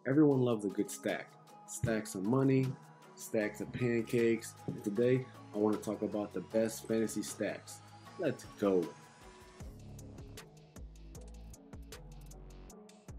Everyone loves a good stack. Stacks of money, stacks of pancakes. And today, I want to talk about the best fantasy stacks. Let's go.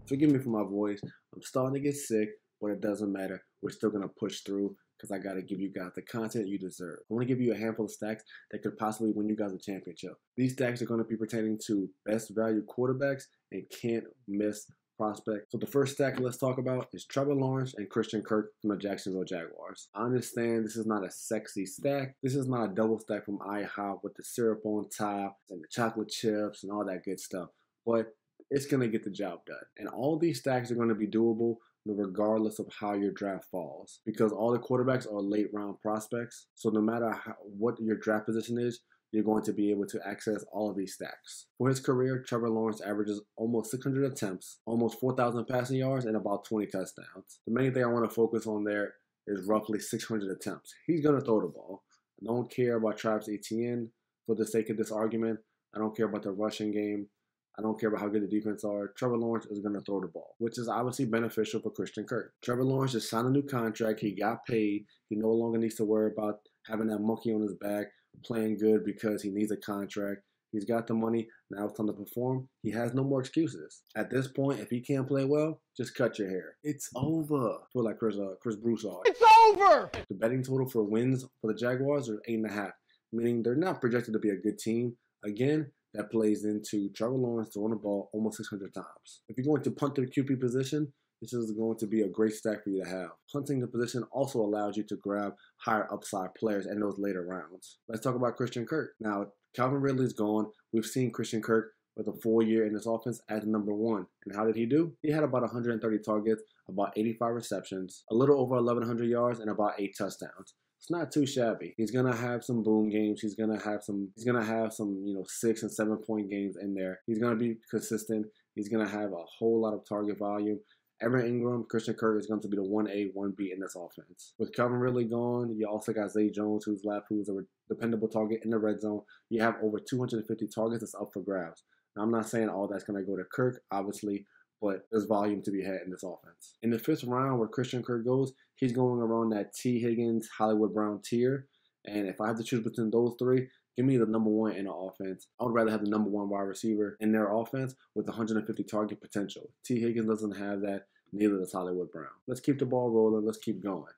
Forgive me for my voice. I'm starting to get sick, but it doesn't matter. We're still going to push through because I got to give you guys the content you deserve. I want to give you a handful of stacks that could possibly win you guys a championship. These stacks are going to be pertaining to best value quarterbacks and can't miss prospect. So the first stack let's talk about is Trevor Lawrence and Christian Kirk from the Jacksonville Jaguars. I understand this is not a sexy stack. This is not a double stack from IHOP with the syrup on top and the chocolate chips and all that good stuff. But it's going to get the job done. And all these stacks are going to be doable regardless of how your draft falls, because all the quarterbacks are late round prospects. So no matter what your draft position is, you're going to be able to access all of these stacks. For his career, Trevor Lawrence averages almost 600 attempts, almost 4,000 passing yards, and about 20 touchdowns. The main thing I want to focus on there is roughly 600 attempts. He's going to throw the ball. I don't care about Travis Etienne for the sake of this argument. I don't care about the rushing game. I don't care about how good the defense are. Trevor Lawrence is going to throw the ball, which is obviously beneficial for Christian Kirk. Trevor Lawrence just signed a new contract. He got paid. He no longer needs to worry about having that monkey on his back, playing good because he needs a contract. He's got the money. Now it's time to perform. He has no more excuses. At this point, if he can't play well, just cut your hair. It's over. I feel like Chris Broussard. It's over! The betting total for wins for the Jaguars are 8.5, meaning they're not projected to be a good team. Again, that plays into Trevor Lawrence throwing the ball almost 600 times. If you're going to punt the QB position, this is going to be a great stack for you to have. Punting the position also allows you to grab higher upside players in those later rounds. Let's talk about Christian Kirk. Now, Calvin Ridley's gone. We've seen Christian Kirk with a full year in this offense as number one. And how did he do? He had about 130 targets, about 85 receptions, a little over 1,100 yards, and about 8 touchdowns. It's not too shabby. He's gonna have some boom games. He's gonna have some 6 and 7 point games in there. He's gonna be consistent. He's gonna have a whole lot of target volume. Evan Ingram, Christian Kirk is going to be the 1A, 1B in this offense. With Calvin Ridley gone, you also got Zay Jones, who's a dependable target in the red zone. You have over 250 targets that's up for grabs. Now, I'm not saying all that's going to go to Kirk, obviously, but there's volume to be had in this offense. In the 5th round, where Christian Kirk goes, he's going around that T. Higgins, Hollywood Brown tier. And if I have to choose between those three, give me the number one in the offense. I would rather have the number one wide receiver in their offense with 150 target potential. T. Higgins doesn't have that, neither does Hollywood Brown. Let's keep the ball rolling. Let's keep going.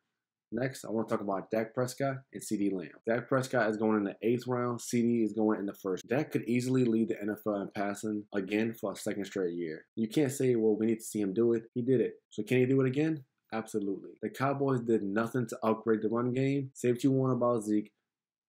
Next, I want to talk about Dak Prescott and CeeDee Lamb. Dak Prescott is going in the 8th round. CeeDee is going in the 1st. Dak could easily lead the NFL in passing again for a 2nd straight year. You can't say, well, we need to see him do it. He did it. So can he do it again? Absolutely. The Cowboys did nothing to upgrade the run game. Say what you want about Zeke.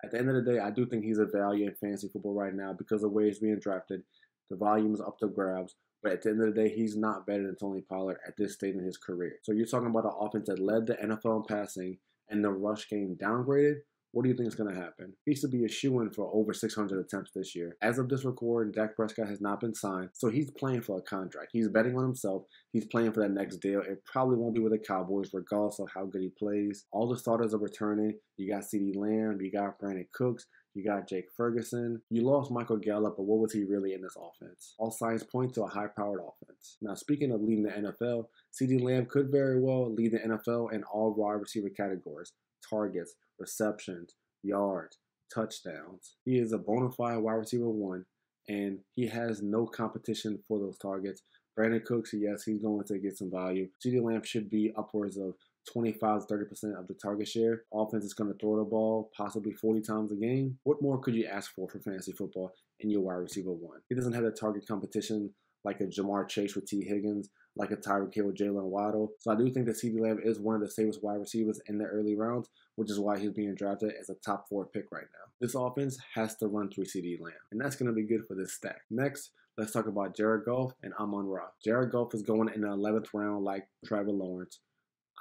At the end of the day, I do think he's a value in fantasy football right now because of the way he's being drafted. The volume is up to grabs. But at the end of the day, he's not better than Tony Pollard at this stage in his career. So you're talking about an offense that led the NFL in passing and the rush game downgraded. What do you think is going to happen? He should be a shoo-in for over 600 attempts this year. As of this recording, Dak Prescott has not been signed, so he's playing for a contract. He's betting on himself. He's playing for that next deal. It probably won't be with the Cowboys, regardless of how good he plays. All the starters are returning. You got CeeDee Lamb. You got Brandon Cooks. You got Jake Ferguson. You lost Michael Gallup, but what was he really in this offense? All signs point to a high-powered offense. Now, speaking of leading the NFL, CeeDee Lamb could very well lead the NFL in all wide receiver categories: targets, receptions, yards, touchdowns. He is a bona fide wide receiver 1, and he has no competition for those targets. Brandon Cooks, yes, he's going to get some value. CeeDee Lamb should be upwards of 25-30% of the target share. Offense is going to throw the ball possibly 40 times a game. What more could you ask for fantasy football in your wide receiver 1? He doesn't have the target competition like a Jamar Chase with T. Higgins, like a Tyreek Hill with Jalen Waddle. So I do think that CeeDee Lamb is one of the safest wide receivers in the early rounds, which is why he's being drafted as a top 4 pick right now. This offense has to run through CeeDee Lamb, and that's going to be good for this stack. Next, let's talk about Jared Goff and Amon Ra. Jared Goff is going in the 11th round like Trevor Lawrence.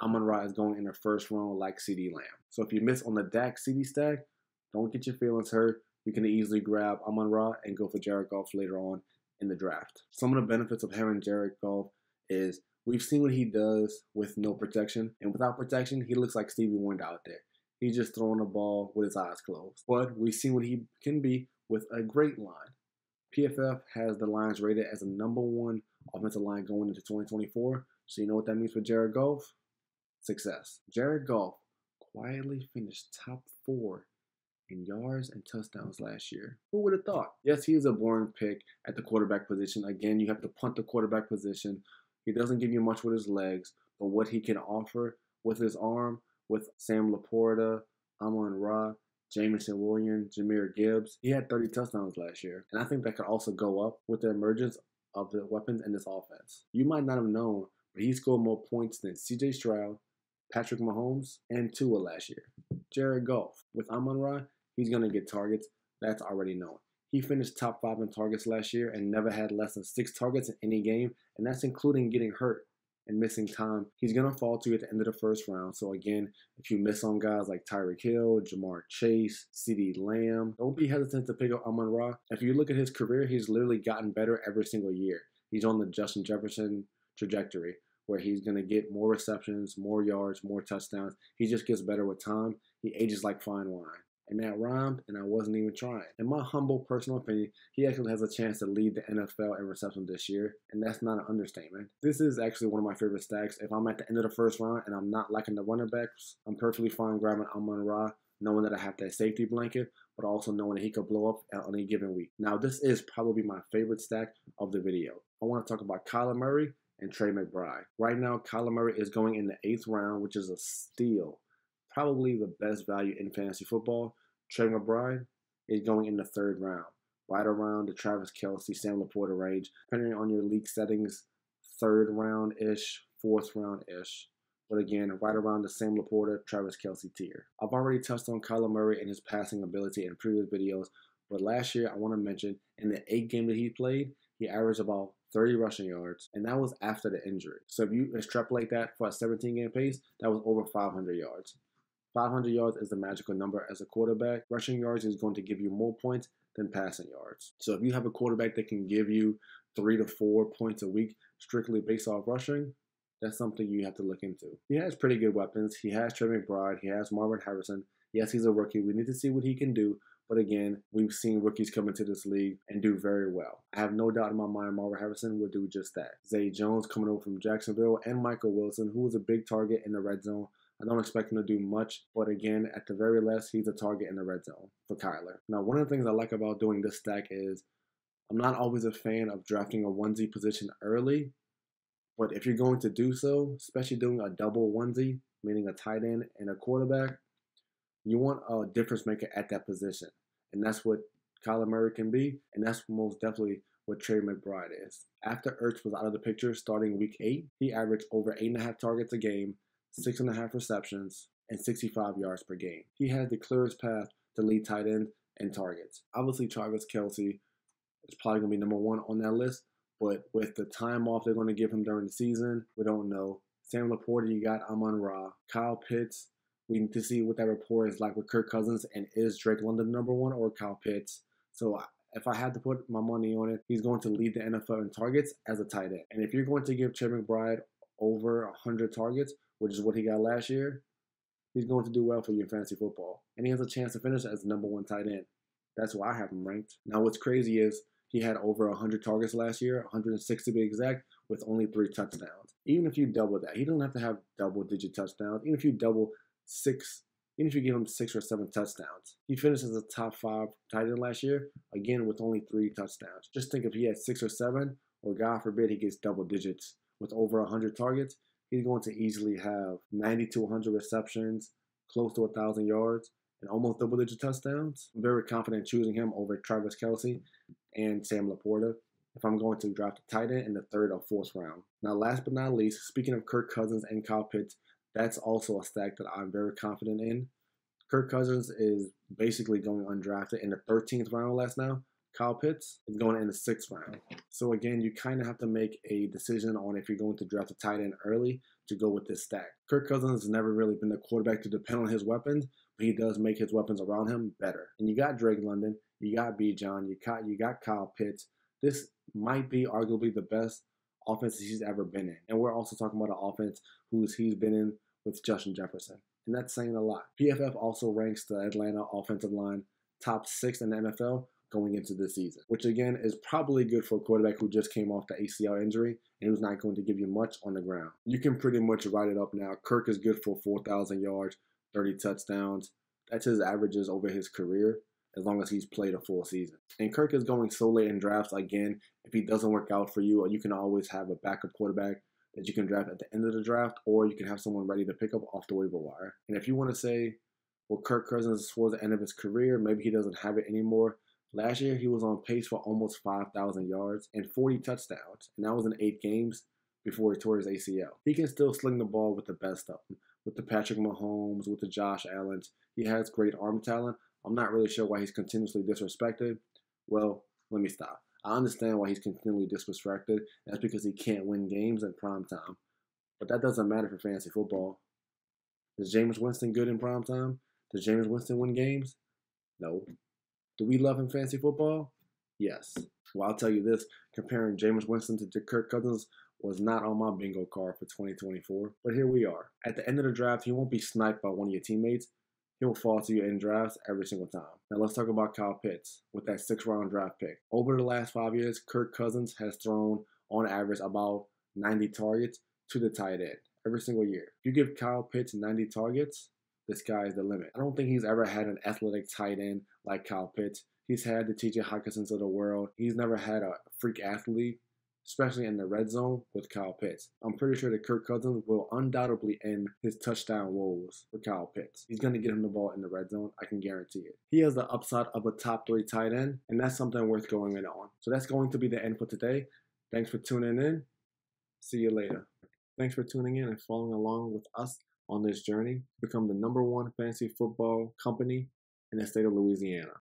Amon Ra is going in the 1st round like CeeDee Lamb. So if you miss on the Dak CeeDee stack, don't get your feelings hurt. You can easily grab Amon Ra and go for Jared Goff later on in the draft. Some of the benefits of having Jared Goff is we've seen what he does with no protection. And without protection, he looks like Stevie Wonder out there. He's just throwing the ball with his eyes closed. But we've seen what he can be with a great line. PFF has the Lions rated as a #1 offensive line going into 2024. So you know what that means for Jared Goff? Success. Jared Goff quietly finished top 4 in yards and touchdowns last year. Who would have thought? Yes, he is a boring pick at the quarterback position. Again, you have to punt the quarterback position. He doesn't give you much with his legs, but what he can offer with his arm, with Sam Laporta, Amon Ra, Jameson Williams, Jahmyr Gibbs, he had 30 touchdowns last year. And I think that could also go up with the emergence of the weapons in this offense. You might not have known, but he scored more points than CJ Stroud, Patrick Mahomes, and Tua last year. Jared Goff. With Amon Ra, he's going to get targets. That's already known. He finished top 5 in targets last year and never had less than 6 targets in any game, and that's including getting hurt and missing time. He's going to fall to you at the end of the first round. So again, if you miss on guys like Tyreek Hill, Jamar Chase, CeeDee Lamb, don't be hesitant to pick up Amon Ra. If you look at his career, he's literally gotten better every single year. He's on the Justin Jefferson trajectory, where he's going to get more receptions, more yards, more touchdowns. He just gets better with time. He ages like fine wine. And that rhymed, and I wasn't even trying. In my humble personal opinion, he actually has a chance to lead the NFL in reception this year, and that's not an understatement. This is actually one of my favorite stacks. If I'm at the end of the first round and I'm not liking the running backs, I'm perfectly fine grabbing Amon Ra, knowing that I have that safety blanket, but also knowing that he could blow up on any given week. Now, this is probably my favorite stack of the video. I want to talk about Kyler Murray and Trey McBride. Right now, Kyler Murray is going in the 8th round, which is a steal. Probably the best value in fantasy football. Trey McBride is going in the 3rd round, right around the Travis Kelce, Sam Laporta range, depending on your league settings, 3rd round-ish, 4th round-ish. But again, right around the Sam Laporta, Travis Kelce tier. I've already touched on Kyler Murray and his passing ability in previous videos, but last year I want to mention in the 8 games that he played, he averaged about 30 rushing yards, and that was after the injury. So if you extrapolate that for a 17-game pace, that was over 500 yards. 500 yards is the magical number as a quarterback. Rushing yards is going to give you more points than passing yards. So if you have a quarterback that can give you 3 to 4 points a week strictly based off rushing, that's something you have to look into. He has pretty good weapons. He has Trey McBride. He has Marvin Harrison. Yes, he's a rookie. We need to see what he can do. But again, we've seen rookies come into this league and do very well. I have no doubt in my mind Marvin Harrison will do just that. Zay Jones coming over from Jacksonville, and Michael Wilson, who was a big target in the red zone. I don't expect him to do much, but again, at the very least, he's a target in the red zone for Kyler. Now, one of the things I like about doing this stack is I'm not always a fan of drafting a onesie position early, but if you're going to do so, especially doing a double onesie, meaning a tight end and a quarterback, you want a difference maker at that position. And that's what Kyler Murray can be, and that's most definitely what Trey McBride is. After Ertz was out of the picture starting week 8, he averaged over 8.5 targets a game, 6.5 receptions, and 65 yards per game. He has the clearest path to lead tight end and targets. Obviously, Travis Kelce is probably going to be number 1 on that list, but with the time off they're going to give him during the season, we don't know. Sam Laporta, you got Amon Ra. Kyle Pitts, we need to see what that rapport is like with Kirk Cousins, and is Drake London number 1 or Kyle Pitts? So if I had to put my money on it, he's going to lead the NFL in targets as a tight end. And if you're going to give Trey McBride over 100 targets, which is what he got last year, he's going to do well for you in fantasy football. And he has a chance to finish as the number 1 tight end. That's why I have him ranked. Now, what's crazy is he had over 100 targets last year, 106 to be exact, with only 3 touchdowns. Even if you double that, he doesn't have to have double-digit touchdowns. Even if you double 6, even if you give him 6 or 7 touchdowns, he finished as a top 5 tight end last year, again with only 3 touchdowns. Just think if he had 6 or 7, or God forbid he gets double digits with over 100 targets, he's going to easily have 90 to 100 receptions, close to 1,000 yards, and almost double-digit touchdowns. I'm very confident choosing him over Travis Kelce and Sam Laporta if I'm going to draft a tight end in the 3rd or 4th round. Now, last but not least, speaking of Kirk Cousins and Kyle Pitts, that's also a stack that I'm very confident in. Kirk Cousins is basically going undrafted in the 13th round last now. Kyle Pitts is going in the 6th round. So again, you kind of have to make a decision on if you're going to draft a tight end early to go with this stack. Kirk Cousins has never really been the quarterback to depend on his weapons, but he does make his weapons around him better. And you got Drake London, you got Bijan, you got Kyle Pitts. This might be arguably the best offense he's ever been in. And we're also talking about an offense he's been in with Justin Jefferson. And that's saying a lot. PFF also ranks the Atlanta offensive line top 6 in the NFL going into this season, which again is probably good for a quarterback who just came off the ACL injury and who's not going to give you much on the ground. You can pretty much write it up now. Kirk is good for 4,000 yards, 30 touchdowns. That's his averages over his career, as long as he's played a full season. And Kirk is going so late in drafts. Again, if he doesn't work out for you, you can always have a backup quarterback that you can draft at the end of the draft, or you can have someone ready to pick up off the waiver wire. And if you want to say, well, Kirk Cousins is towards the end of his career, maybe he doesn't have it anymore. Last year, he was on pace for almost 5,000 yards and 40 touchdowns, and that was in 8 games before he tore his ACL. He can still sling the ball with the best of them, with the Patrick Mahomes, with the Josh Allens. He has great arm talent. I'm not really sure why he's continuously disrespected. Well, let me stop. I understand why he's continually disrespected. That's because he can't win games in prime time. But that doesn't matter for fantasy football. Is Jameis Winston good in prime time? Does Jameis Winston win games? No. Do we love him fantasy football? Yes. Well, I'll tell you this. Comparing Jameis Winston to Kirk Cousins was not on my bingo card for 2024. But here we are. At the end of the draft, he won't be sniped by one of your teammates. He'll fall to you in drafts every single time. Now let's talk about Kyle Pitts with that 6th-round draft pick. Over the last 5 years, Kirk Cousins has thrown, on average, about 90 targets to the tight end every single year. If you give Kyle Pitts 90 targets, the sky is the limit. I don't think he's ever had an athletic tight end like Kyle Pitts. He's had the TJ Hawkinsons of the world. He's never had a freak athlete, especially in the red zone with Kyle Pitts. I'm pretty sure that Kirk Cousins will undoubtedly end his touchdown woes for Kyle Pitts. He's going to get him the ball in the red zone. I can guarantee it. He has the upside of a top 3 tight end, and that's something worth going in on. So that's going to be the end for today. Thanks for tuning in. See you later. Thanks for tuning in and following along with us on this journey to become the #1 fantasy football company in the state of Louisiana.